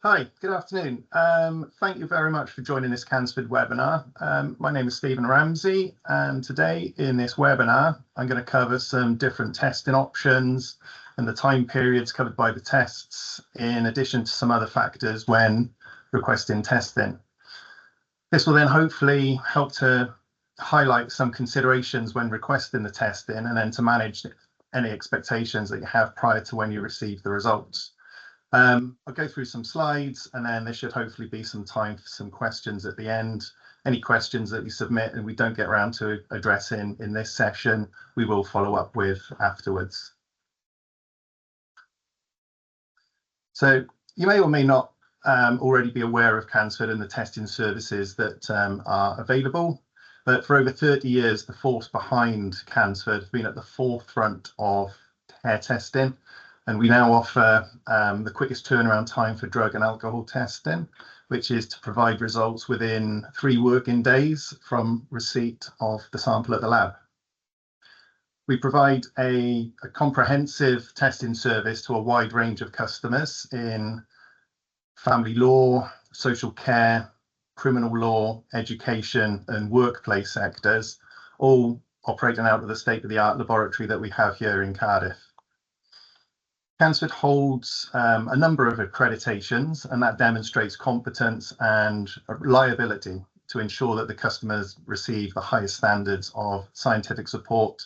Hi, good afternoon. Thank you very much for joining this Cansford webinar. My name is Stephen Ramsey, and today in this webinar, I'm going to cover some different testing options and the time periods covered by the tests, in addition to some other factors when requesting testing. This will then hopefully help to highlight some considerations when requesting the testing and then to manage any expectations that you have prior to when you receive the results. I'll go through some slides and then there should hopefully be some time for some questions at the end. Any questions that you submit and we don't get around to addressing in this session, we will follow up with afterwards. So you may or may not already be aware of Cansford and the testing services that are available, but for over 30 years, the force behind Cansford has been at the forefront of hair testing. And we now offer the quickest turnaround time for drug and alcohol testing, which is to provide results within 3 working days from receipt of the sample at the lab. We provide a comprehensive testing service to a wide range of customers in family law, social care, criminal law, education and workplace sectors, all operating out of the state-of-the-art laboratory that we have here in Cardiff. Cansford holds a number of accreditations, and that demonstrates competence and reliability to ensure that the customers receive the highest standards of scientific support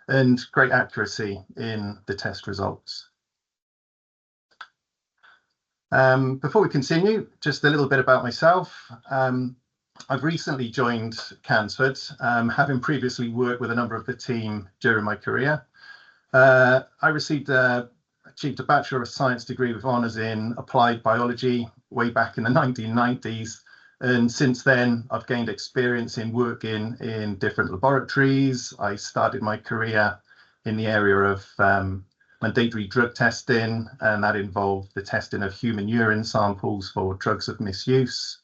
and great accuracy in the test results. Before we continue, just a little bit about myself. I've recently joined Cansford, having previously worked with a number of the team during my career. I achieved a Bachelor of Science degree with honours in applied biology way back in the 1990s. And since then, I've gained experience in working in different laboratories. I started my career in the area of mandatory drug testing, and that involved the testing of human urine samples for drugs of misuse.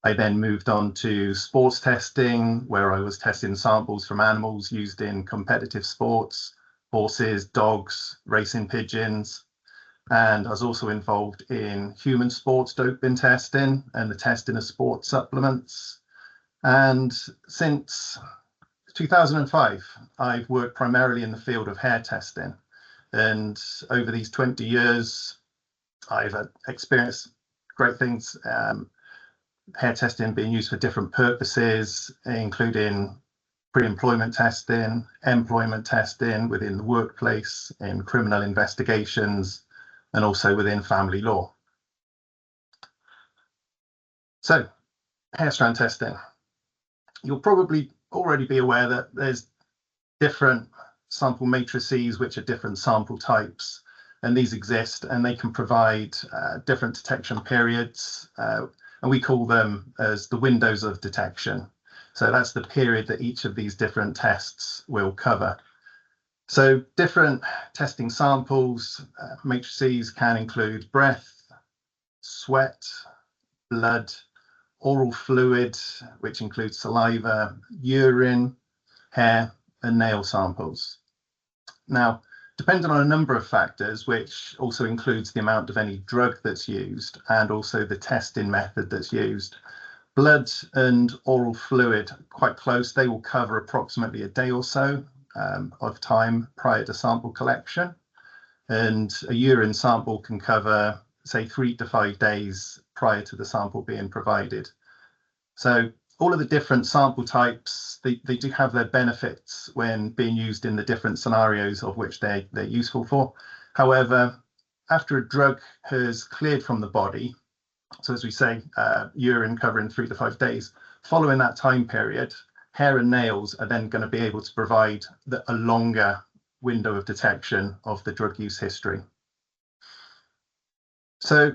I then moved on to sports testing, where I was testing samples from animals used in competitive sports, horses, dogs, racing pigeons, and I was also involved in human sports doping testing and the testing of sports supplements. And since 2005, I've worked primarily in the field of hair testing. And over these 20 years, I've experienced great things, hair testing being used for different purposes, including pre-employment testing, employment testing within the workplace, in criminal investigations, and also within family law. So, hair strand testing. You'll probably already be aware that there's different sample matrices which are different sample types, and these exist and they can provide different detection periods, and we call them as the windows of detection. So that's the period that each of these different tests will cover. So different testing samples, matrices can include breath, sweat, blood, oral fluid, which includes saliva, urine, hair, and nail samples. Now, depending on a number of factors, which also includes the amount of any drug that's used and also the testing method that's used, blood and oral fluid, quite close, they will cover approximately a day or so of time prior to sample collection. And a urine sample can cover, say, 3 to 5 days prior to the sample being provided. So all of the different sample types, they do have their benefits when being used in the different scenarios of which they're useful for. However, after a drug has cleared from the body, so as we say, urine covering 3 to 5 days, following that time period, hair and nails are then going to be able to provide a longer window of detection of the drug use history. So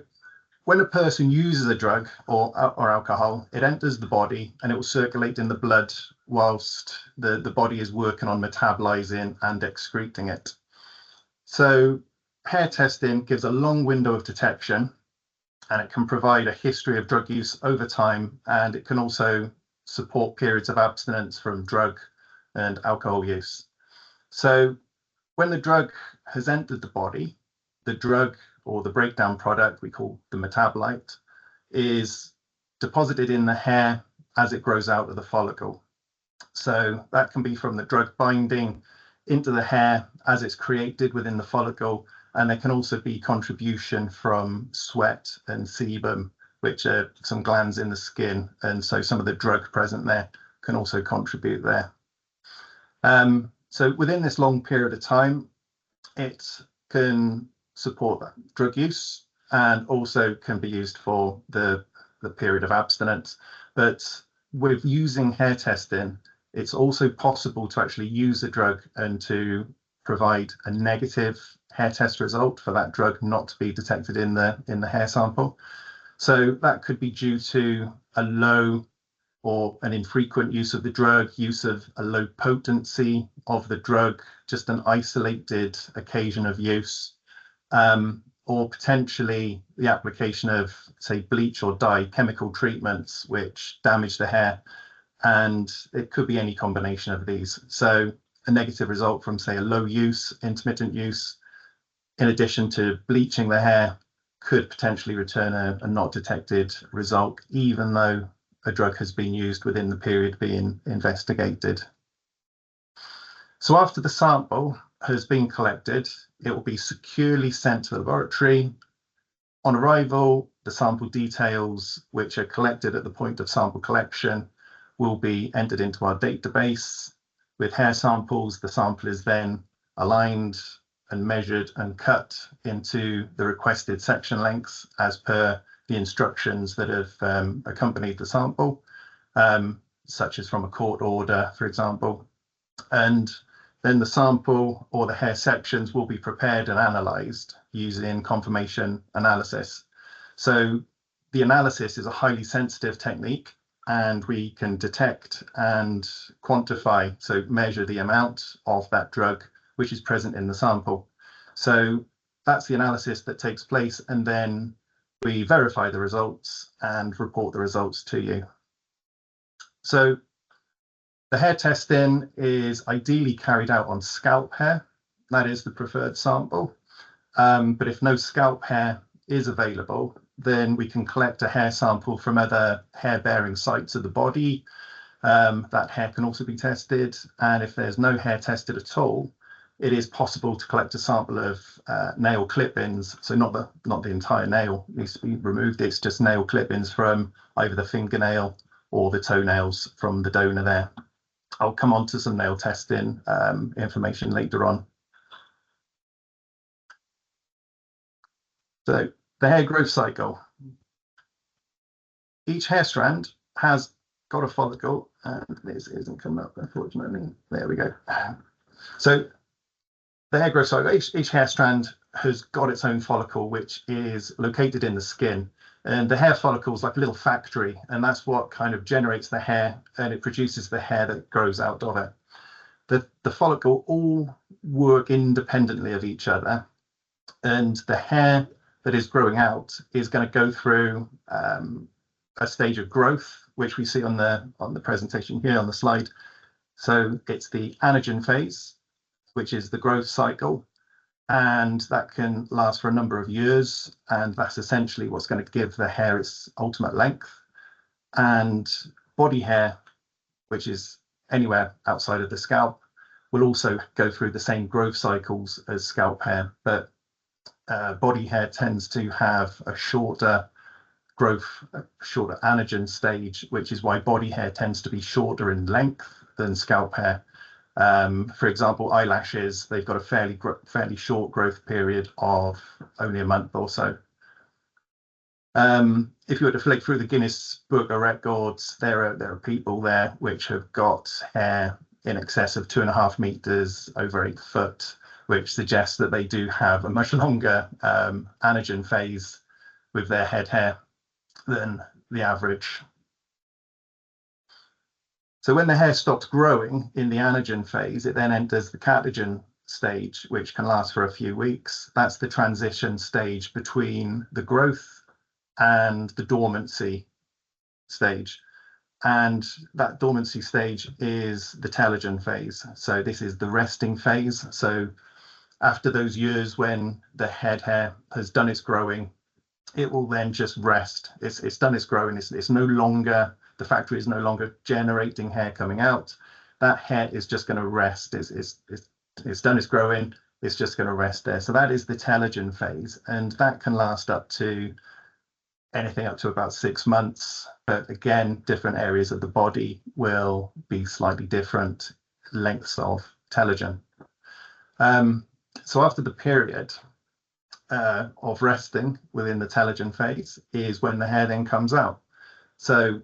when a person uses a drug or alcohol, it enters the body and it will circulate in the blood whilst the body is working on metabolizing and excreting it. So hair testing gives a long window of detection, and it can provide a history of drug use over time, and it can also support periods of abstinence from drug and alcohol use. So when the drug has entered the body, the drug or the breakdown product we call the metabolite, is deposited in the hair as it grows out of the follicle. So that can be from the drug binding into the hair as it's created within the follicle, and there can also be contribution from sweat and sebum, which are some glands in the skin, and so some of the drug present there can also contribute there. So within this long period of time, it can support drug use and also can be used for the period of abstinence. But with using hair testing, it's also possible to actually use the drug and to provide a negative hair test result for that drug not to be detected in the hair sample. So that could be due to a low or an infrequent use of the drug, use of a low potency of the drug, just an isolated occasion of use, or potentially the application of, say, bleach or dye, chemical treatments which damage the hair. And it could be any combination of these. So a negative result from, say, a low use, intermittent use, in addition to bleaching the hair, could potentially return a not detected result, even though a drug has been used within the period being investigated. So after the sample has been collected, it will be securely sent to the laboratory. On arrival, the sample details, which are collected at the point of sample collection, will be entered into our database. With hair samples, the sample is then aligned and measured and cut into the requested section lengths as per the instructions that have accompanied the sample, such as from a court order, for example. And then the sample or the hair sections will be prepared and analysed using confirmation analysis. So the analysis is a highly sensitive technique, and we can detect and quantify, so measure the amount of that drug which is present in the sample. So that's the analysis that takes place, and then we verify the results and report the results to you. So the hair testing is ideally carried out on scalp hair. That is the preferred sample. But if no scalp hair is available, then we can collect a hair sample from other hair-bearing sites of the body. That hair can also be tested. And if there's no hair tested at all, it is possible to collect a sample of nail clip-ins. So not the entire nail needs to be removed. It's just nail clip-ins from either the fingernail or the toenails from the donor there. I'll come on to some nail testing information later on. So the hair growth cycle. Each hair strand has got a follicle, and this isn't coming up, unfortunately. There we go. So the hair growth cycle, each hair strand has got its own follicle, which is located in the skin. And the hair follicle is like a little factory, and that's what kind of generates the hair, and it produces the hair that grows out of it. The follicle all work independently of each other, and the hair that is growing out is going to go through a stage of growth, which we see on the presentation here on the slide. So it's the anagen phase, which is the growth cycle, and that can last for a number of years, and that's essentially what's going to give the hair its ultimate length. And body hair, which is anywhere outside of the scalp, will also go through the same growth cycles as scalp hair, but body hair tends to have a shorter growth, a shorter anagen stage, which is why body hair tends to be shorter in length than scalp hair. For example, eyelashes, they've got a fairly short growth period of only a month or so. If you were to flick through the Guinness Book of Records, there are people there which have got hair in excess of 2.5 meters, over 8 foot, which suggests that they do have a much longer anagen phase with their head hair than the average. So when the hair stops growing in the anagen phase, it then enters the catagen stage, which can last for a few weeks. That's the transition stage between the growth and the dormancy stage. And that dormancy stage is the telogen phase. So this is the resting phase. So after those years when the head hair has done its growing, it will then just rest. It's done its growing. It's no longer, the factory is no longer generating hair coming out. That hair is just going to rest. It's done its growing. It's just going to rest there. So that is the telogen phase, and that can last up to anything up to about 6 months. But again, different areas of the body will be slightly different lengths of telogen. So after the period of resting within the telogen phase is when the hair then comes out. So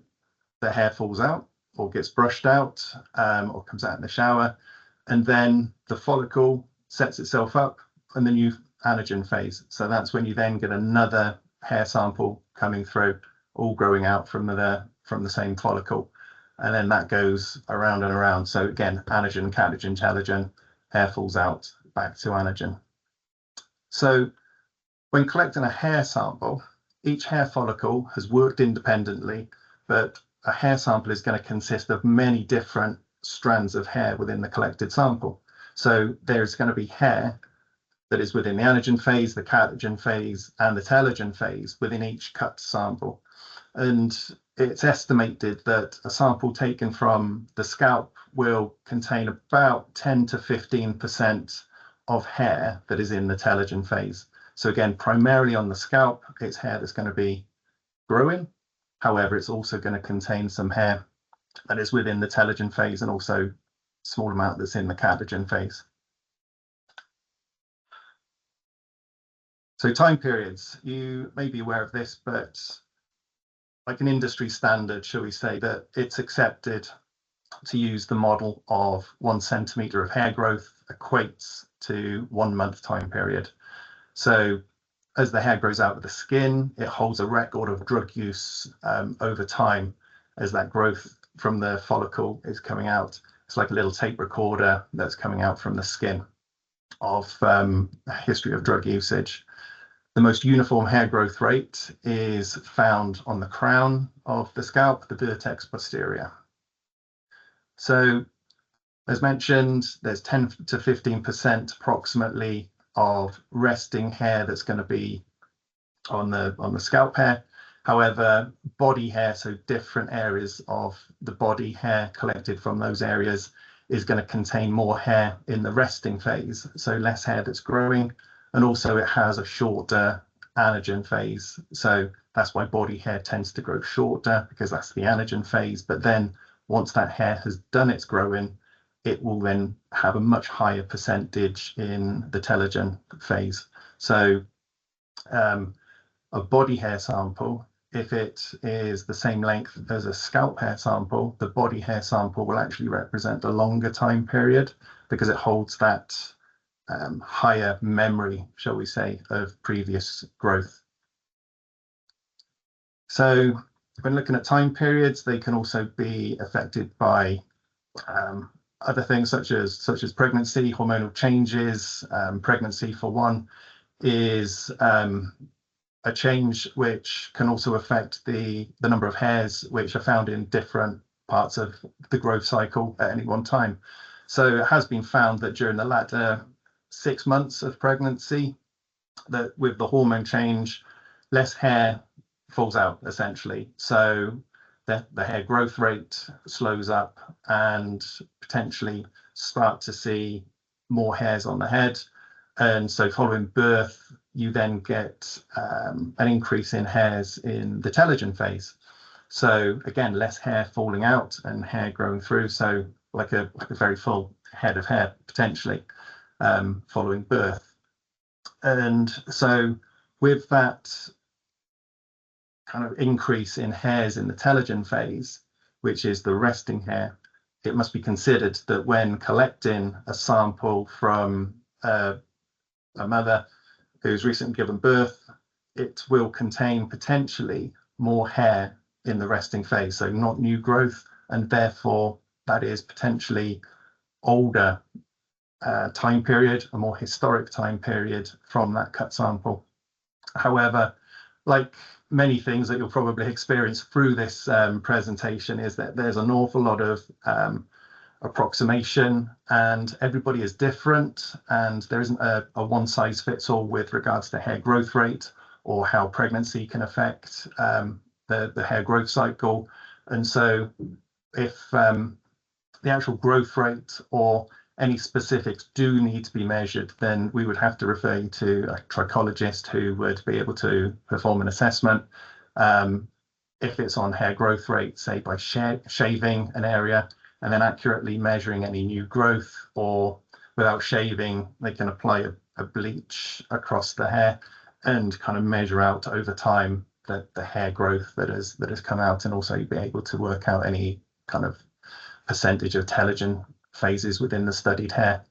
the hair falls out or gets brushed out or comes out in the shower, and then the follicle sets itself up and the new anagen phase. So that's when you then get another hair sample coming through, all growing out from the same follicle, and then that goes around and around. So again, anagen, catagen, telogen, hair falls out, back to anagen. So when collecting a hair sample, each hair follicle has worked independently, but a hair sample is going to consist of many different strands of hair within the collected sample. So there's going to be hair that is within the anagen phase, the catagen phase, and the telogen phase within each cut sample. And it's estimated that a sample taken from the scalp will contain about 10 to 15% of hair that is in the telogen phase. So again, primarily on the scalp, it's hair that's going to be growing. However, it's also going to contain some hair that is within the telogen phase, and also a small amount that's in the catagen phase. So time periods, you may be aware of this, but like an industry standard, shall we say, that it's accepted to use the model of 1 centimetre of hair growth equates to 1 month time period. So as the hair grows out of the skin, it holds a record of drug use over time as that growth from the follicle is coming out. It's like a little tape recorder that's coming out from the skin of a history of drug usage. The most uniform hair growth rate is found on the crown of the scalp, the vertex posterior. So as mentioned, there's 10 to 15% approximately of resting hair that's going to be on the scalp hair. However, body hair, so different areas of the body hair collected from those areas, is going to contain more hair in the resting phase, so less hair that's growing, and also it has a shorter anagen phase. So that's why body hair tends to grow shorter, because that's the anagen phase. But then once that hair has done its growing, it will then have a much higher percentage in the telogen phase. So a body hair sample, if it is the same length as a scalp hair sample, the body hair sample will actually represent a longer time period because it holds that higher memory, shall we say, of previous growth. So when looking at time periods, they can also be affected by other things such as pregnancy, hormonal changes. Pregnancy, for one, is a change which can also affect the number of hairs which are found in different parts of the growth cycle at any one time. So it has been found that during the latter 6 months of pregnancy, that with the hormone change, less hair falls out essentially. So the hair growth rate slows up, and potentially start to see more hairs on the head. And so following birth, you then get an increase in hairs in the telogen phase. So again, less hair falling out and hair growing through. So like a very full head of hair potentially following birth. And so with that kind of increase in hairs in the telogen phase, which is the resting hair, it must be considered that when collecting a sample from a mother who's recently given birth, it will contain potentially more hair in the resting phase, so not new growth, and therefore that is potentially older time period, a more historic time period from that cut sample. However, like many things that you'll probably experience through this presentation, is that there's an awful lot of approximation, and everybody is different, and there isn't a one size fits all with regards to hair growth rate or how pregnancy can affect the hair growth cycle. And so if the actual growth rate or any specifics do need to be measured, then we would have to refer you to a trichologist who would be able to perform an assessment. If it's on hair growth rate, say by shaving an area and then accurately measuring any new growth, or without shaving, they can apply a bleach across the hair and kind of measure out over time the hair growth that has come out, and also be able to work out any kind of percentage of telogen phases within the studied hair.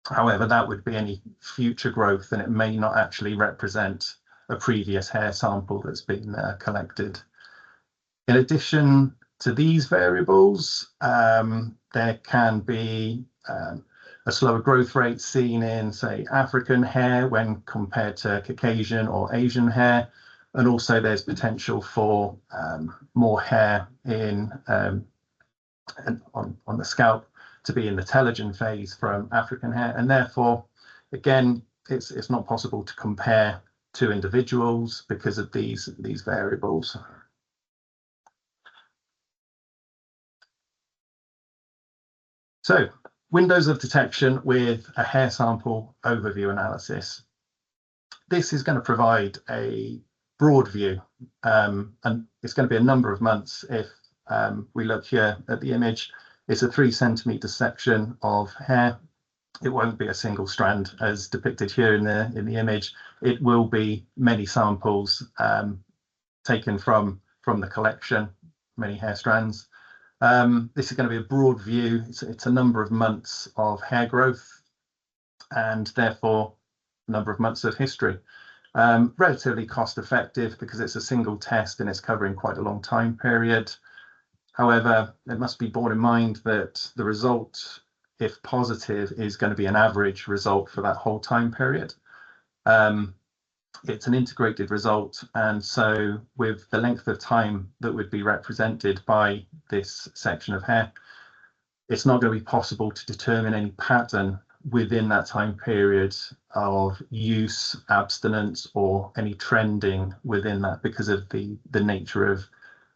However, that would be any future growth, and it may not actually represent a previous hair sample that's been collected. In addition to these variables, there can be a slower growth rate seen in, say, African hair when compared to Caucasian or Asian hair. And also there's potential for more hair on the scalp to be in the telogen phase from African hair. And therefore, again, it's not possible to compare two individuals because of these variables. So, windows of detection with a hair sample overview analysis. This is going to provide a broad view, and it's going to be a number of months. If we look here at the image, it's a 3 centimeter section of hair. It won't be a single strand as depicted here in the image. It will be many samples taken from the collection, many hair strands. This is going to be a broad view. It's a number of months of hair growth, and therefore a number of months of history. Relatively cost effective because it's a single test and it's covering quite a long time period. However, it must be borne in mind that the result, if positive, is going to be an average result for that whole time period. It's an integrated result, and so with the length of time that would be represented by this section of hair, it's not going to be possible to determine any pattern within that time period of use, abstinence, or any trending within that because of the nature of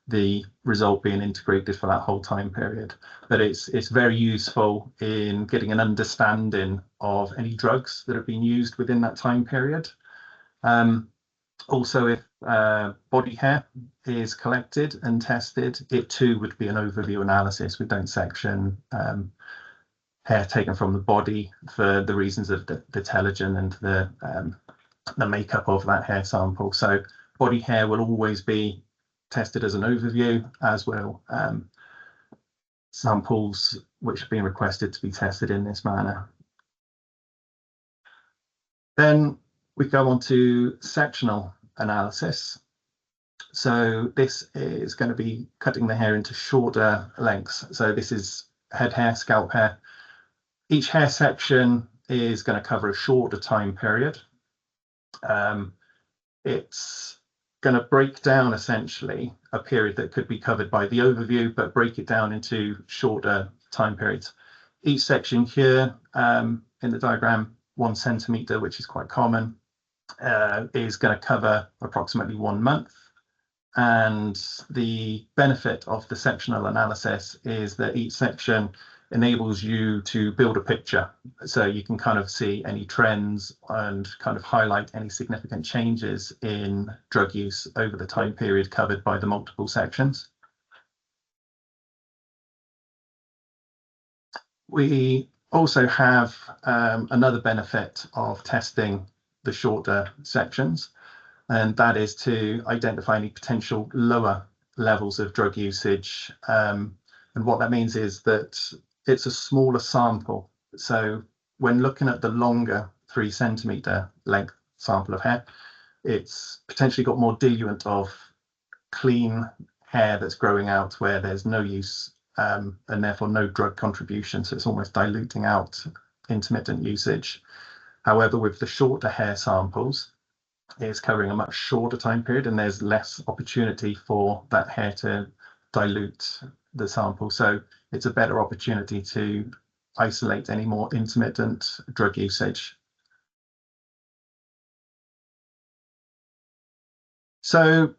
the result being integrated for that whole time period. But it's very useful in getting an understanding of any drugs that have been used within that time period. Also, if body hair is collected and tested, it too would be an overview analysis. We don't section hair taken from the body for the reasons of the telogen and the makeup of that hair sample. So body hair will always be tested as an overview, as will samples which have been requested to be tested in this manner. Then we go on to sectional analysis. So this is going to be cutting the hair into shorter lengths. So this is head hair, scalp hair. Each hair section is going to cover a shorter time period. It's going to break down essentially a period that could be covered by the overview, but break it down into shorter time periods. Each section here in the diagram, 1 centimeter, which is quite common, is going to cover approximately 1 month. And the benefit of the sectional analysis is that each section enables you to build a picture. So you can kind of see any trends and kind of highlight any significant changes in drug use over the time period covered by the multiple sections. We also have another benefit of testing the shorter sections, and that is to identify any potential lower levels of drug usage. And what that means is that it's a smaller sample. So when looking at the longer 3 centimeter length sample of hair, it's potentially got more diluent of clean hair that's growing out where there's no use and therefore no drug contribution. So it's almost diluting out intermittent usage. However, with the shorter hair samples, it's covering a much shorter time period and there's less opportunity for that hair to dilute the sample. So it's a better opportunity to isolate any more intermittent drug usage. So,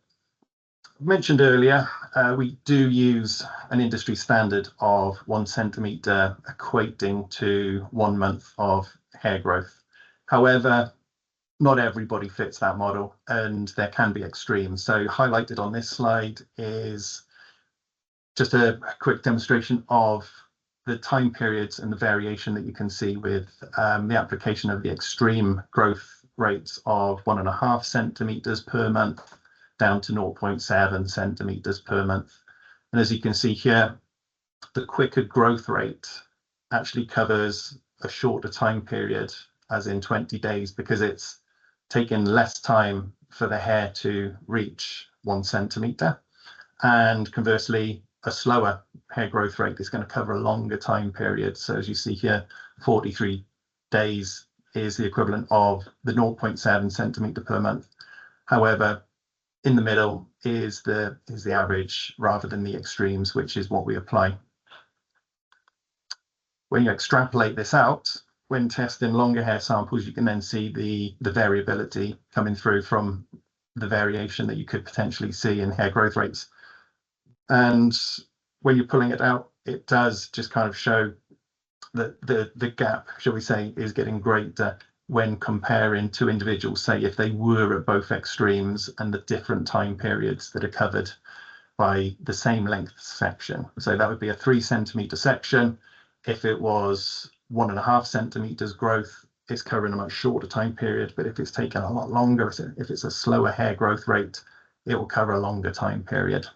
mentioned earlier, we do use an industry standard of 1 centimetre equating to 1 month of hair growth. However, not everybody fits that model, and there can be extremes. So highlighted on this slide is just a quick demonstration of the time periods and the variation that you can see with the application of the extreme growth rates of 1.5 centimetres per month down to 0.7 centimetres per month. And as you can see here, the quicker growth rate actually covers a shorter time period, as in 20 days, because it's taken less time for the hair to reach 1 centimetre. And conversely, a slower hair growth rate is going to cover a longer time period. So as you see here, 43 days is the equivalent of the 0.7 centimetre per month. However, in the middle is the average rather than the extremes, which is what we apply. When you extrapolate this out, when testing longer hair samples, you can then see the variability coming through from the variation that you could potentially see in hair growth rates. And when you're pulling it out, it does just kind of show that the gap, shall we say, is getting greater when comparing two individuals, say if they were at both extremes, and the different time periods that are covered by the same length section. So that would be a 3 centimetre section. If it was 1.5 centimetres growth, it's covering a much shorter time period. But if it's taken a lot longer, if it's a slower hair growth rate, it will cover a longer time period.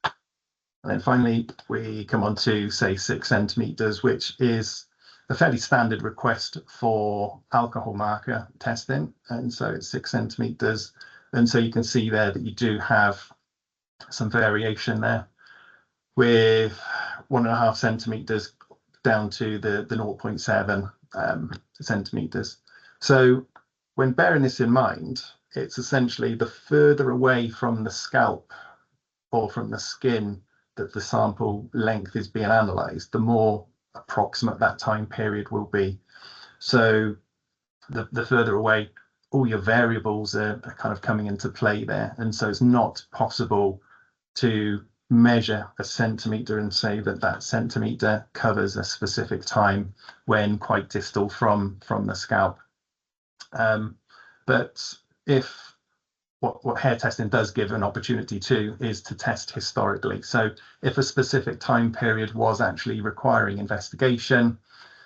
And then finally, we come on to, say, 6 centimetres, which is a fairly standard request for alcohol marker testing. And so it's 6 centimetres. And so you can see there that you do have some variation there, with 1.5 centimetres down to the 0.7 centimetres. So when bearing this in mind, it's essentially the further away from the scalp or from the skin that the sample length is being analysed, the more approximate that time period will be. So the further away, all your variables are kind of coming into play there. And so it's not possible to measure a centimetre and say that that centimetre covers a specific time when quite distal from the scalp. But if what hair testing does give an opportunity to is to test historically. So if a specific time period was actually requiring investigation,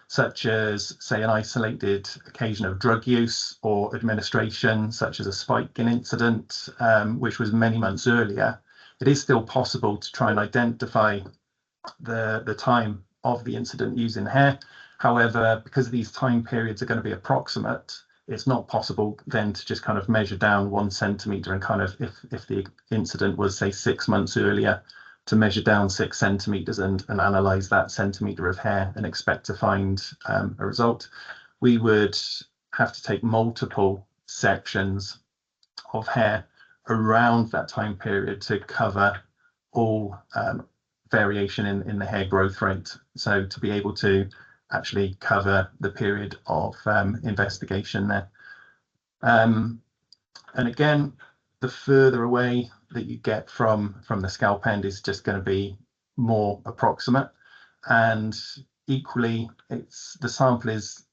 such as, say, an isolated occasion of drug use or administration, such as a spiking incident, which was many months earlier, it is still possible to try and identify the time of the incident using hair. However, because these time periods are going to be approximate, it's not possible then to just kind of measure down 1 centimetre and kind of, if the incident was, say, 6 months earlier, to measure down 6 centimetres and analyse that centimetre of hair and expect to find a result. We would have to take multiple sections of hair around that time period to cover all variation in the hair growth rate. So to be able to actually cover the period of investigation there. And again, the further away that you get from the scalp end is just going to be more approximate. And equally, the sample is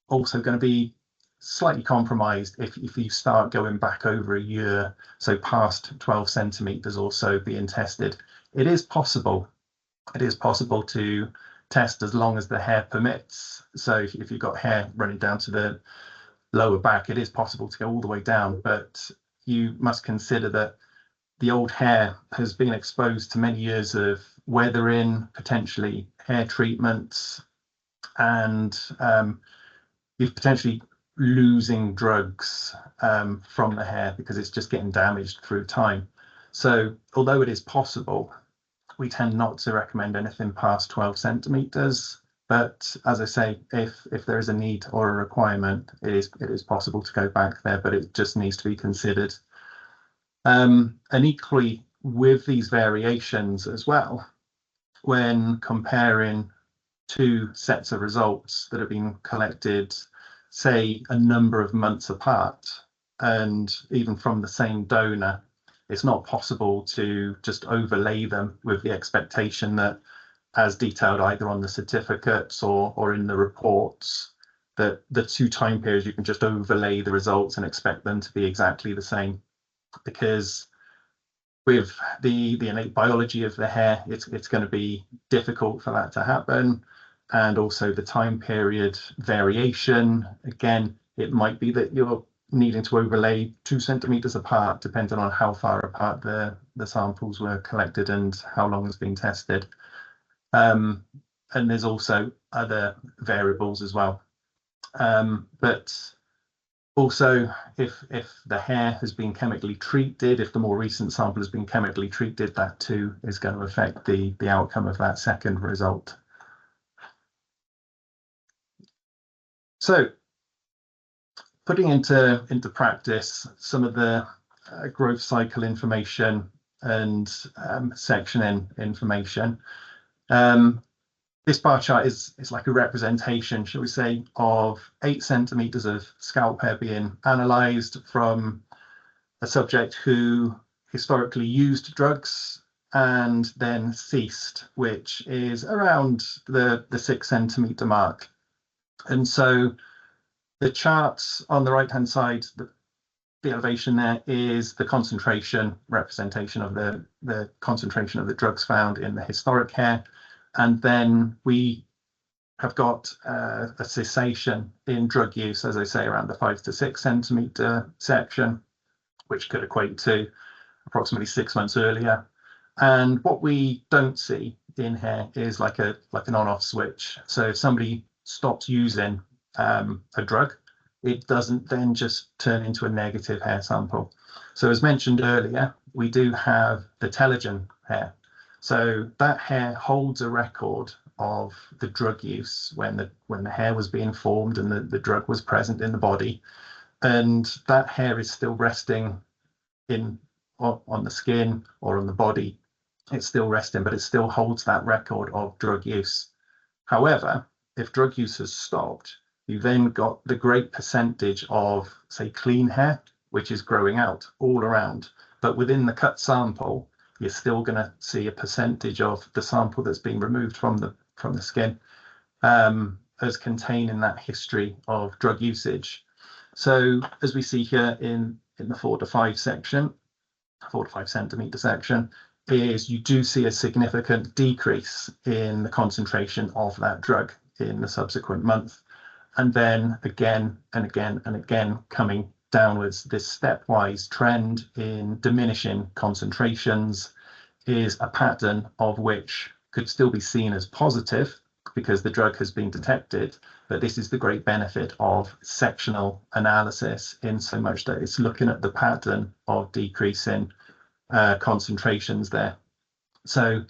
also going to be slightly compromised if you start going back over a year, so past 12 centimetres or so being tested. It is possible to test as long as the hair permits. So if you've got hair running down to the lower back, it is possible to go all the way down, but you must consider that the old hair has been exposed to many years of weathering, potentially hair treatments, and you're potentially losing drugs from the hair because it's just getting damaged through time. So although it is possible, we tend not to recommend anything past 12 centimetres. But as I say, if there is a need or a requirement, it is possible to go back there, but it just needs to be considered. And equally with these variations as well, when comparing two sets of results that have been collected, say, a number of months apart, and even from the same donor, it's not possible to just overlay them with the expectation that, as detailed either on the certificates or in the reports, that the two time periods, you can just overlay the results and expect them to be exactly the same. Because with the innate biology of the hair, it's going to be difficult for that to happen. And also the time period variation, again, it might be that you're needing to overlay 2 centimeters apart, depending on how far apart the samples were collected and how long it's been tested. And there's also other variables as well. But also, if the hair has been chemically treated, if the more recent sample has been chemically treated, that too is going to affect the outcome of that second result. So, putting into practice some of the growth cycle information and sectioning information. This bar chart is like a representation, shall we say, of 8 centimeters of scalp hair being analysed from a subject who historically used drugs and then ceased, which is around the 6 centimeter mark. And so the charts on the right hand side, the elevation there is the concentration representation of the concentration of the drugs found in the historic hair. And then we have got a cessation in drug use, as I say, around the 5 to 6 centimeter section, which could equate to approximately 6 months earlier. And what we don't see in hair is like an on-off switch. So if somebody stops using a drug, it doesn't then just turn into a negative hair sample. So as mentioned earlier, we do have the telogen hair. So that hair holds a record of the drug use when the hair was being formed and the drug was present in the body. And that hair is still resting on the skin or on the body. It's still resting, but it still holds that record of drug use. However, if drug use has stopped, you then got the great percentage of, say, clean hair, which is growing out all around. But within the cut sample, you're still going to see a percentage of the sample that's been removed from the skin as containing that history of drug usage. So as we see here in the 4 to 5 centimeter section, is you do see a significant decrease in the concentration of that drug in the subsequent month. And then again and again and again coming downwards, this stepwise trend in diminishing concentrations is a pattern of which could still be seen as positive because the drug has been detected. But this is the great benefit of sectional analysis, in so much that it's looking at the pattern of decreasing concentrations there. So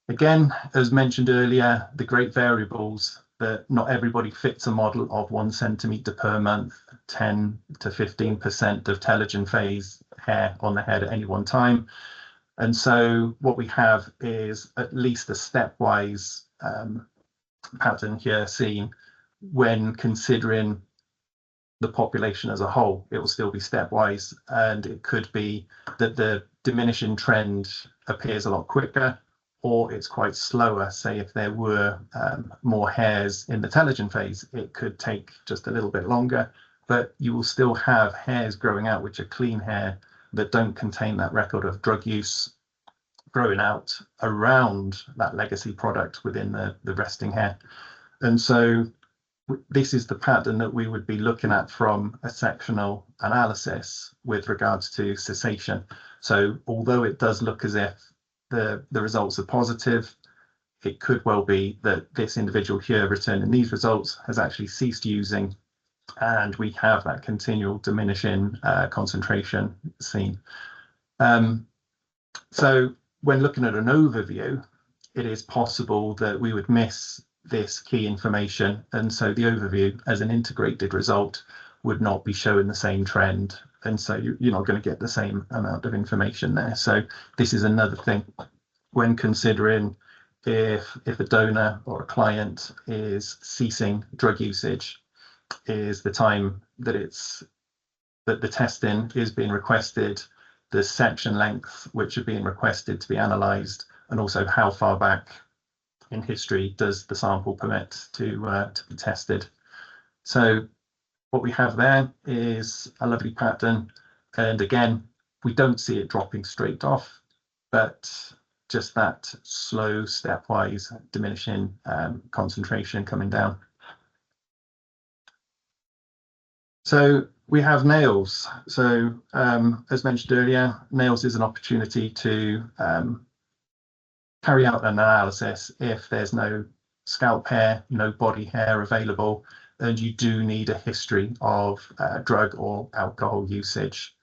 again, as mentioned earlier, the great variables that not everybody fits a model of 1 centimeter per month, 10 to 15% of telogen phase hair on the head at any one time. And so what we have is at least a stepwise pattern here seen when considering the population as a whole. It will still be stepwise, and it could be that the diminishing trend appears a lot quicker, or it's quite slower. Say if there were more hairs in the telogen phase, it could take just a little bit longer, but you will still have hairs growing out which are clean hair that don't contain that record of drug use growing out around that legacy product within the resting hair. And so this is the pattern that we would be looking at from a sectional analysis with regards to cessation. So although it does look as if the results are positive, it could well be that this individual here returning these results has actually ceased using, and we have that continual diminishing concentration seen. So when looking at an overview, it is possible that we would miss this key information, and so the overview as an integrated result would not be showing the same trend, and so you're not going to get the same amount of information there. So this is another thing when considering if a donor or a client is ceasing drug usage, is the time that the testing is being requested, the section length which are being requested to be analysed, and also how far back in history does the sample permit to be tested. So what we have there is a lovely pattern, and again, we don't see it dropping straight off, but just that slow, stepwise diminishing concentration coming down. So we have nails. So as mentioned earlier, nails is an opportunity to carry out an analysis if there's no scalp hair, no body hair available, and you do need a history of drug or alcohol usage.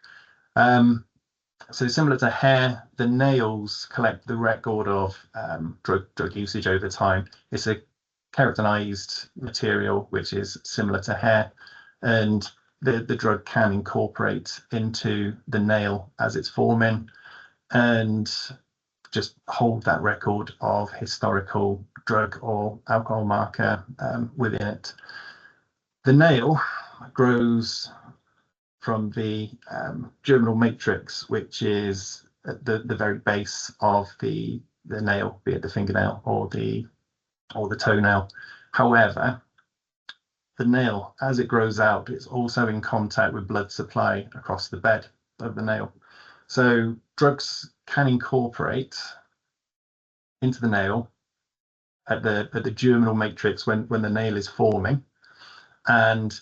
So similar to hair, the nails collect the record of drug usage over time. It's a keratinized material which is similar to hair, and the drug can incorporate into the nail as it's forming and just hold that record of historical drug or alcohol marker within it. The nail grows from the germinal matrix, which is at the very base of the nail, be it the fingernail or the toenail. However, the nail, as it grows out, it's also in contact with blood supply across the bed of the nail. So drugs can incorporate into the nail at the germinal matrix when the nail is forming, and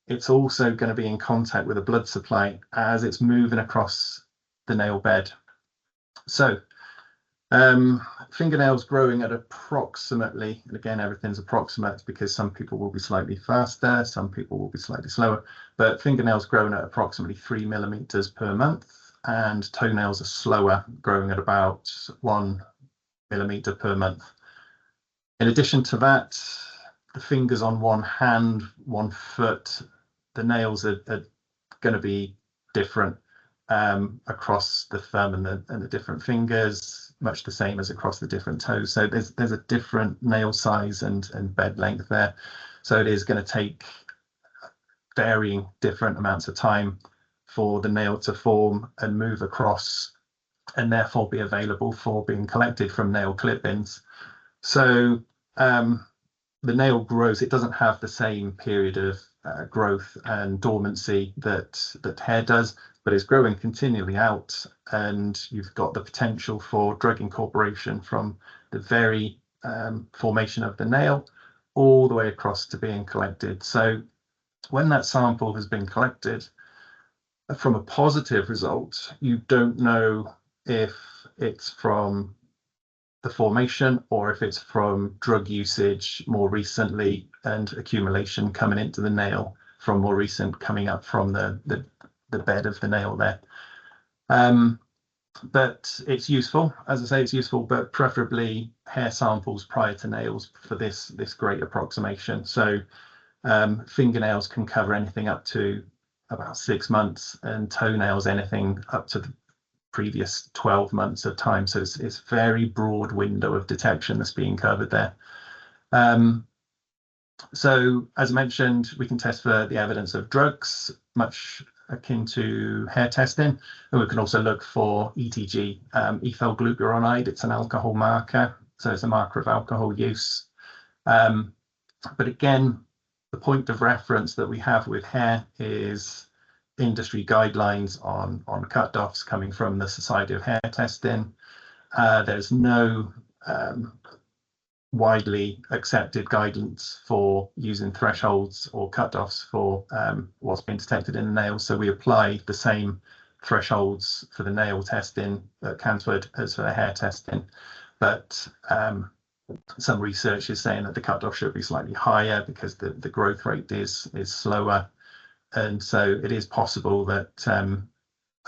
it's also going to be in contact with a blood supply as it's moving across the nail bed. So fingernails growing at approximately, and again everything's approximate because some people will be slightly faster, some people will be slightly slower, but fingernails growing at approximately 3 millimeters per month, and toenails are slower, growing at about 1 millimeter per month. In addition to that, the fingers on one hand, 1 foot, the nails are going to be different across the thumb and the different fingers, much the same as across the different toes. So there's a different nail size and bed length there. So it is going to take varying different amounts of time for the nail to form and move across, and therefore be available for being collected from nail clip-ins. So the nail grows, it doesn't have the same period of growth and dormancy that hair does, but it's growing continually out, and you've got the potential for drug incorporation from the very formation of the nail all the way across to being collected. So when that sample has been collected, from a positive result, you don't know if it's from the formation or if it's from drug usage more recently and accumulation coming into the nail from more recent coming up from the bed of the nail there. But it's useful, as I say, it's useful, but preferably hair samples prior to nails for this great approximation. So fingernails can cover anything up to about 6 months, and toenails anything up to the previous 12 months of time. So it's a very broad window of detection that's being covered there. So as mentioned, we can test for the evidence of drugs, much akin to hair testing, and we can also look for ETG, ethyl glucuronide. It's an alcohol marker, so it's a marker of alcohol use. But again, the point of reference that we have with hair is industry guidelines on cutoffs coming from the Society of Hair Testing. There's no widely accepted guidance for using thresholds or cutoffs for what's been detected in the nail. So we apply the same thresholds for the nail testing at Cansford as for the hair testing. But some research is saying that the cutoff should be slightly higher because the growth rate is slower. And so it is possible that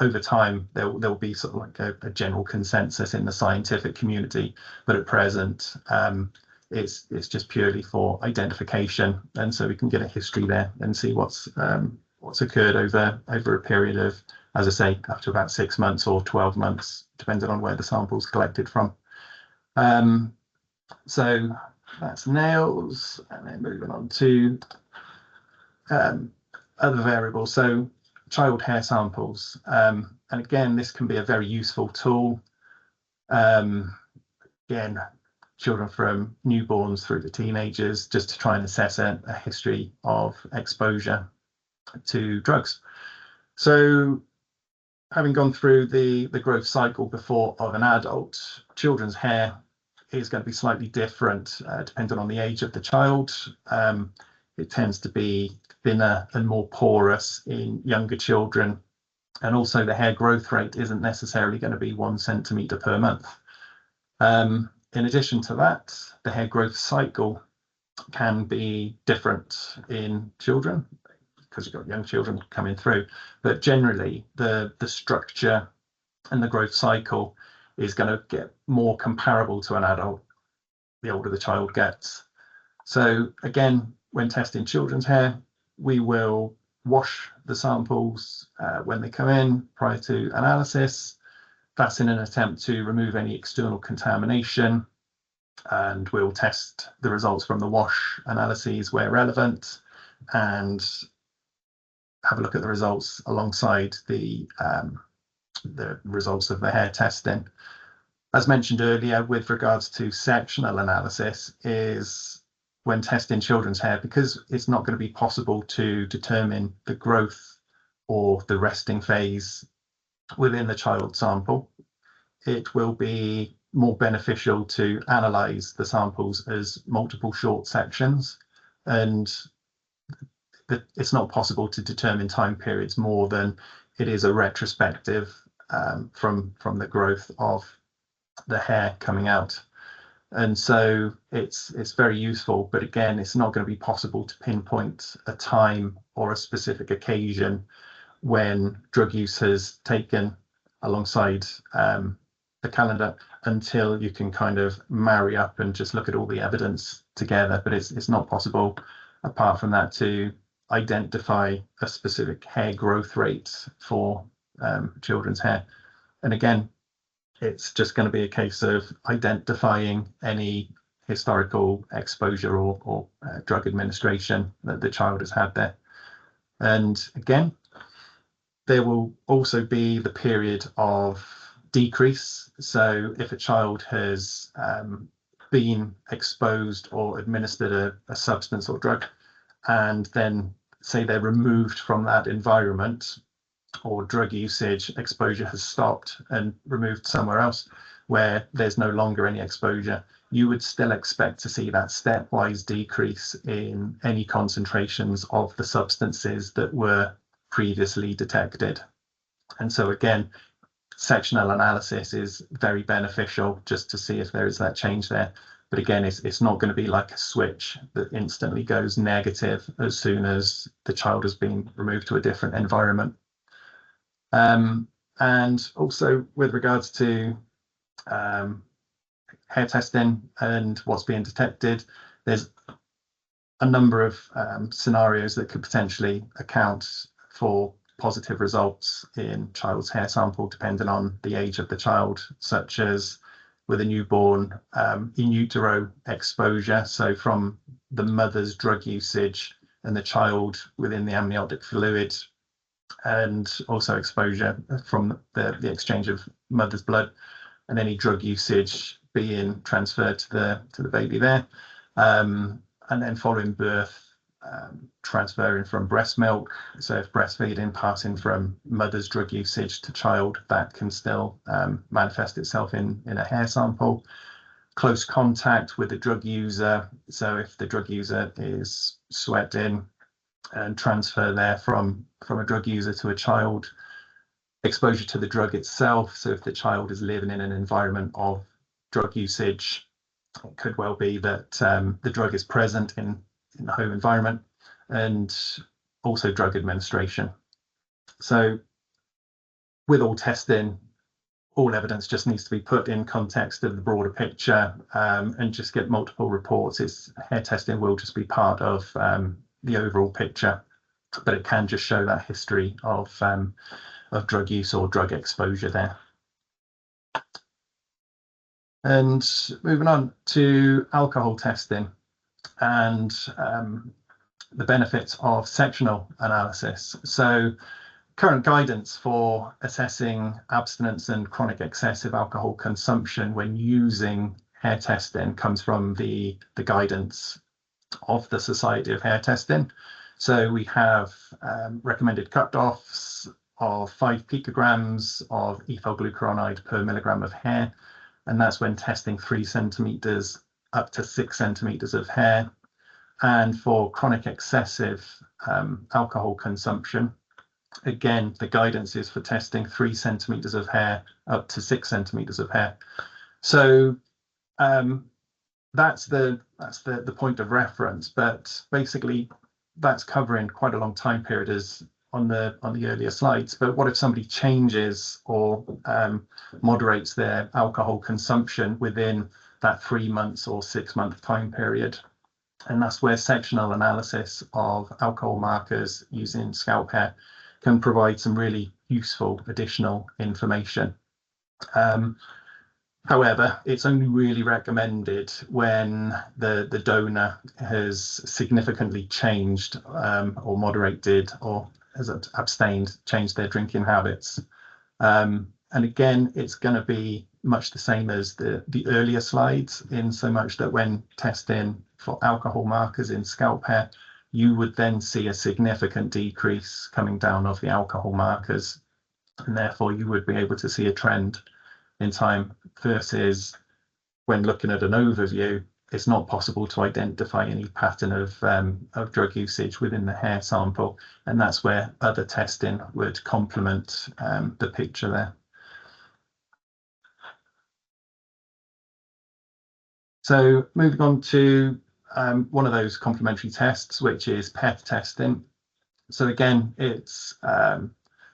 over time there'll be sort of like a general consensus in the scientific community, but at present it's just purely for identification, and so we can get a history there and see what's occurred over a period of, as I say, up to about 6 months or 12 months, depending on where the sample's collected from. So that's nails, and then moving on to other variables. So child hair samples. And again, this can be a very useful tool. Again, children from newborns through to teenagers, just to try and assess a history of exposure to drugs. So having gone through the growth cycle before of an adult, children's hair is going to be slightly different depending on the age of the child. It tends to be thinner and more porous in younger children. And also the hair growth rate isn't necessarily going to be 1 centimetre per month. In addition to that, the hair growth cycle can be different in children because you've got young children coming through. But generally, the structure and the growth cycle is going to get more comparable to an adult the older the child gets. So again, when testing children's hair, we will wash the samples when they come in prior to analysis. That's in an attempt to remove any external contamination, and we'll test the results from the wash analyses where relevant and have a look at the results alongside the results of the hair testing. As mentioned earlier, with regards to sectional analysis, is when testing children's hair, because it's not going to be possible to determine the growth or the resting phase within the child sample, it will be more beneficial to analyze the samples as multiple short sections, and it's not possible to determine time periods more than it is a retrospective from the growth of the hair coming out. And so it's very useful, but again, it's not going to be possible to pinpoint a time or a specific occasion when drug use has taken alongside the calendar until you can kind of marry up and just look at all the evidence together. But it's not possible apart from that to identify a specific hair growth rate for children's hair. And again, it's just going to be a case of identifying any historical exposure or drug administration that the child has had there. And again, there will also be the period of decrease. So if a child has been exposed or administered a substance or drug, and then say they're removed from that environment, or drug usage exposure has stopped and removed somewhere else where there's no longer any exposure, you would still expect to see that stepwise decrease in any concentrations of the substances that were previously detected. And so again, sectional analysis is very beneficial just to see if there is that change there. But again, it's not going to be like a switch that instantly goes negative as soon as the child has been removed to a different environment. And also with regards to hair testing and what's being detected, there's a number of scenarios that could potentially account for positive results in child's hair sample depending on the age of the child, such as with a newborn, in utero exposure, so from the mother's drug usage and the child within the amniotic fluid, and also exposure from the exchange of mother's blood and any drug usage being transferred to the baby there, and then following birth, transferring from breast milk. So if breastfeeding, passing from mother's drug usage to child, that can still manifest itself in a hair sample. Close contact with the drug user, so if the drug user is sweating, and transfer there from a drug user to a child. Exposure to the drug itself, so if the child is living in an environment of drug usage, it could well be that the drug is present in the home environment, and also drug administration. So with all testing, all evidence just needs to be put in context of the broader picture, and just get multiple reports. Hair testing will just be part of the overall picture, but it can just show that history of drug use or drug exposure there. And moving on to alcohol testing and the benefits of sectional analysis. So current guidance for assessing abstinence and chronic excessive alcohol consumption when using hair testing comes from the guidance of the Society of Hair Testing. So we have recommended cut-offs of 5 picograms of ethyl glucuronide per milligram of hair, and that's when testing 3 centimeters up to 6 centimeters of hair. And for chronic excessive alcohol consumption, again, the guidance is for testing 3 centimeters of hair up to 6 centimeters of hair. So that's the point of reference, but basically that's covering quite a long time period as on the earlier slides. But what if somebody changes or moderates their alcohol consumption within that 3 months or 6 month time period? And that's where sectional analysis of alcohol markers using scalp hair can provide some really useful additional information. However, it's only really recommended when the donor has significantly changed or moderated or has abstained, changed their drinking habits. And again, it's going to be much the same as the earlier slides, in so much that when testing for alcohol markers in scalp hair, you would then see a significant decrease coming down of the alcohol markers, and therefore you would be able to see a trend in time, versus when looking at an overview, it's not possible to identify any pattern of drug usage within the hair sample, and that's where other testing would complement the picture there. So moving on to one of those complementary tests, which is PEth testing. So again, it's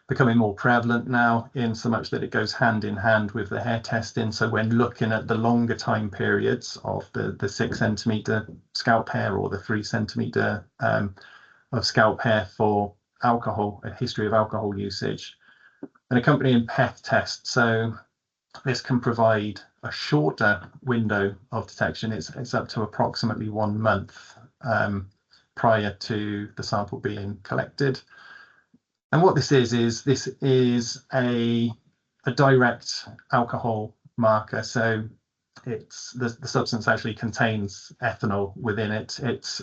becoming more prevalent now, in so much that it goes hand in hand with the hair testing. So when looking at the longer time periods of the 6 centimeter scalp hair or the 3 centimeter of scalp hair for alcohol, a history of alcohol usage, an accompanying PEth test. So this can provide a shorter window of detection. It's up to approximately 1 month prior to the sample being collected. And what this is a direct alcohol marker. So it's the substance actually contains ethanol within it. It's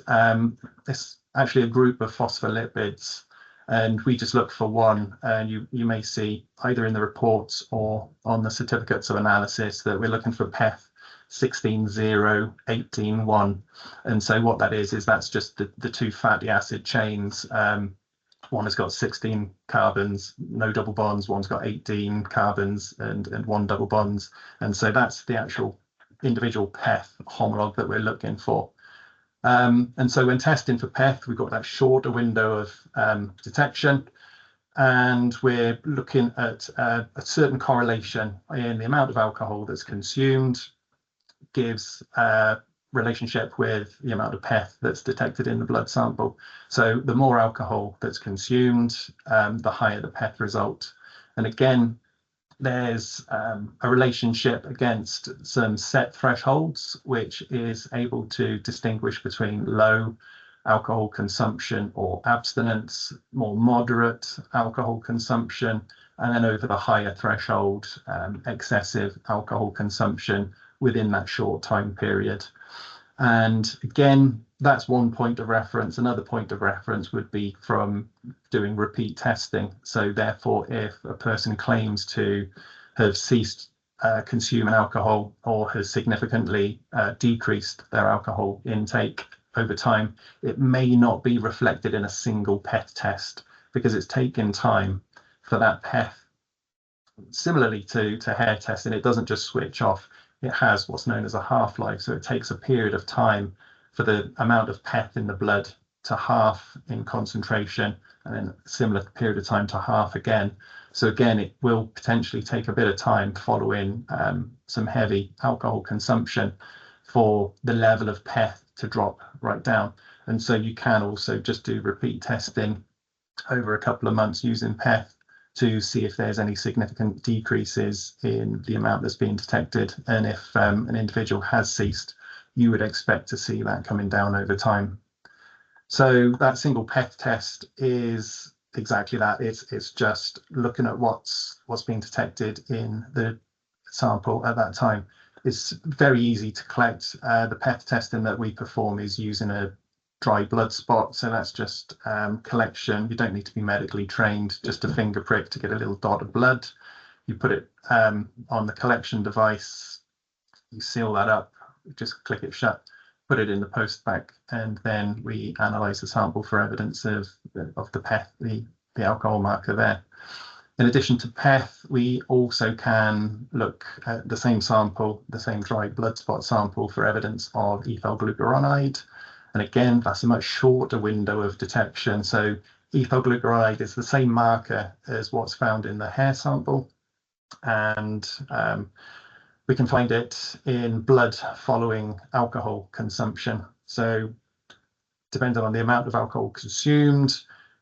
actually a group of phospholipids, and we just look for one. And you may see either in the reports or on the certificates of analysis that we're looking for PEth 16,0,18,1. And so what that is that's just the 2 fatty acid chains. One has got 16 carbons, no double bonds. One's got 18 carbons and 1 double bonds. And so that's the actual individual PEth homologue that we're looking for. And so when testing for PEth, we've got that shorter window of detection, and we're looking at a certain correlation in the amount of alcohol that's consumed gives relationship with the amount of PEth that's detected in the blood sample. So the more alcohol that's consumed, the higher the PEth result. And again, there's a relationship against some set thresholds, which is able to distinguish between low alcohol consumption or abstinence, more moderate alcohol consumption, and then over the higher threshold, excessive alcohol consumption within that short time period. And again, that's one point of reference. Another point of reference would be from doing repeat testing. So therefore, if a person claims to have ceased consuming alcohol or has significantly decreased their alcohol intake over time, it may not be reflected in a single PEth test, because it's taken time for that PEth. Similarly to hair testing, it doesn't just switch off. It has what's known as a half-life. So it takes a period of time for the amount of PEth in the blood to half in concentration, and then a similar period of time to half again. So again, it will potentially take a bit of time following some heavy alcohol consumption for the level of PEth to drop right down. And so you can also just do repeat testing over a couple of months using PEth to see if there's any significant decreases in the amount that's being detected. And if an individual has ceased, you would expect to see that coming down over time. So that single PEth test is exactly that. It's just looking at what's being detected in the sample at that time. It's very easy to collect. The PEth testing that we perform is using a dry blood spot, so that's just collection. You don't need to be medically trained, just a finger prick to get a little dot of blood. You put it on the collection device, you seal that up, just click it shut, put it in the post bag, and then we analyze the sample for evidence of the PEth, the alcohol marker there. In addition to PEth, we also can look at the same sample, the same dry blood spot sample, for evidence of ethyl glucuronide. And again, that's a much shorter window of detection. So ethyl glucuronide is the same marker as what's found in the hair sample. And we can find it in blood following alcohol consumption. So depending on the amount of alcohol consumed,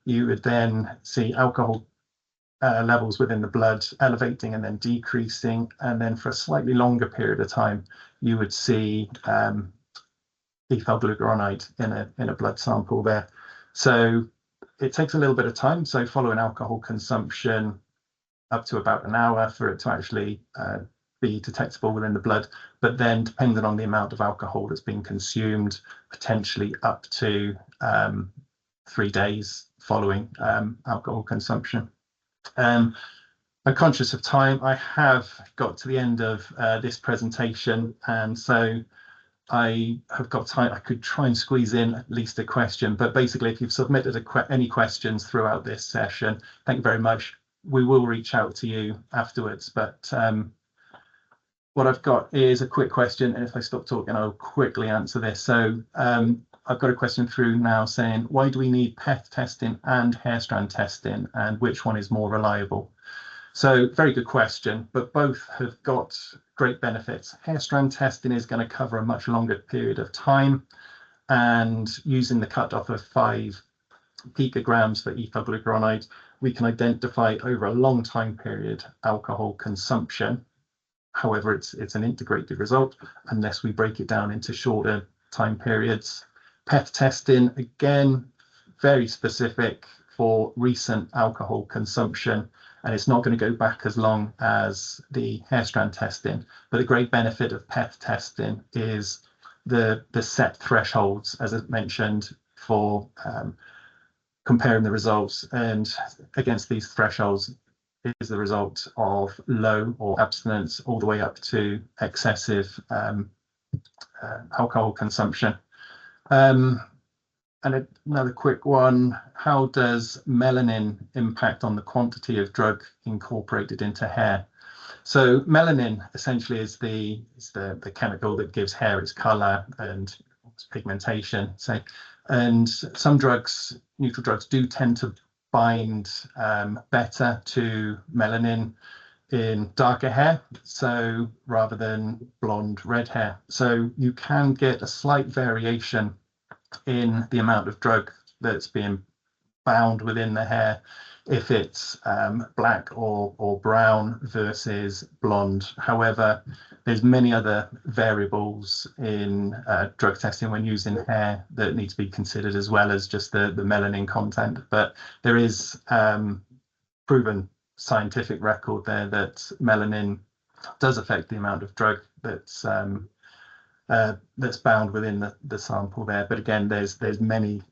you would then see alcohol levels within the blood elevating and then decreasing. And then for a slightly longer period of time, you would see ethyl glucuronide in a blood sample there. So it takes a little bit of time. So following alcohol consumption, up to about an hour for it to actually be detectable within the blood. But then depending on the amount of alcohol that's being consumed, potentially up to 3 days following alcohol consumption. I'm conscious of time. I have got to the end of this presentation, and so I have got time. I could try and squeeze in at least a question, but basically, if you've submitted any questions throughout this session, thank you very much. We will reach out to you afterwards, but what I've got is a quick question, and if I stop talking, I'll quickly answer this. So I've got a question through now saying, why do we need PEth testing and hair strand testing, and which one is more reliable? So very good question, but both have got great benefits. Hair strand testing is going to cover a much longer period of time, and using the cutoff of 5 picograms for ethyl glucuronide, we can identify over a long time period alcohol consumption. However, it's an integrated result unless we break it down into shorter time periods. PEth testing, again, very specific for recent alcohol consumption, and it's not going to go back as long as the hair strand testing. But the great benefit of PEth testing is the set thresholds, as I mentioned, for comparing the results, and against these thresholds is the result of low or abstinence all the way up to excessive alcohol consumption. And another quick one, how does melanin impact on the quantity of drug incorporated into hair? So melanin essentially is the chemical that gives hair its color and its pigmentation. So, and some drugs, neutral drugs, do tend to bind better to melanin in darker hair, so rather than blonde red hair. So you can get a slight variation in the amount of drug that's being bound within the hair if it's black or brown versus blonde. However, there's many other variables in drug testing when using hair that need to be considered, as well as just the melanin content. But there is proven scientific record there that melanin does affect the amount of drug that's bound within the sample there. But again, there's many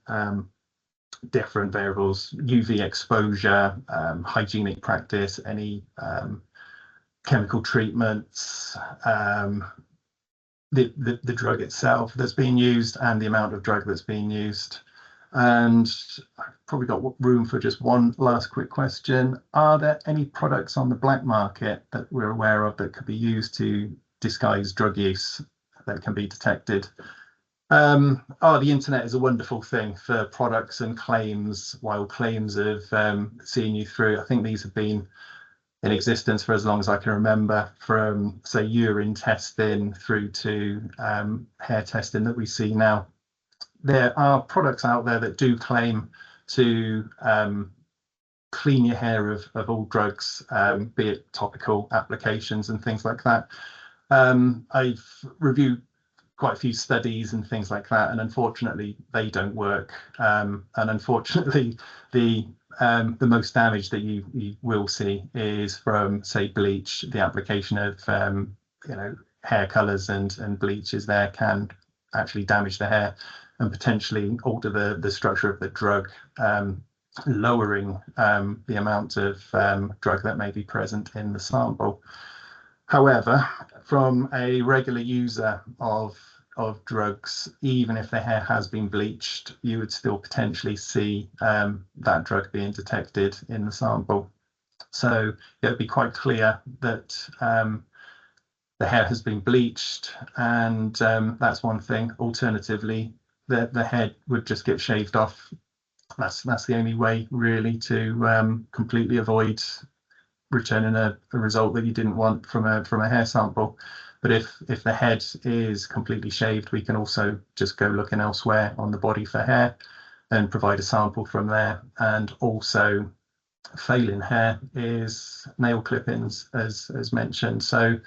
different variables: UV exposure, hygienic practice, any chemical treatments, the drug itself that's being used, and the amount of drug that's being used. And I've probably got room for just one last quick question. Are there any products on the black market that we're aware of that could be used to disguise drug use that can be detected? The internet is a wonderful thing for products and claims, wild claims of seeing you through. I think these have been in existence for as long as I can remember, from say urine testing through to hair testing that we see now. There are products out there that do claim to clean your hair of all drugs, be it topical applications and things like that. I've reviewed quite a few studies and things like that, and unfortunately they don't work. And unfortunately, the most damage that you will see is from, say, bleach. The application of hair colours and bleaches there can actually damage the hair and potentially alter the structure of the drug, lowering the amount of drug that may be present in the sample. However, from a regular user of drugs, even if the hair has been bleached, you would still potentially see that drug being detected in the sample. So it would be quite clear that the hair has been bleached, and that's one thing. Alternatively, the head would just get shaved off. That's the only way really to completely avoid returning a result that you didn't want from a hair sample. But if the head is completely shaved, we can also just go looking elsewhere on the body for hair and provide a sample from there. And also, failing hair is nail clippings, as mentioned. So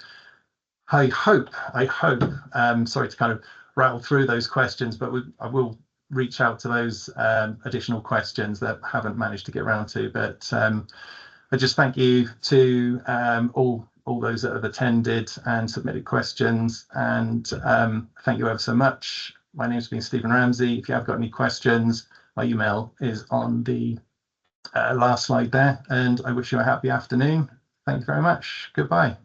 I hope, sorry to kind of rattle through those questions, but I will reach out to those additional questions that I haven't managed to get around to. But I just thank you to all those that have attended and submitted questions, and thank you ever so much. My name's been Stephen Ramsey. If you have got any questions, my email is on the last slide there, and I wish you a happy afternoon. Thank you very much. Goodbye.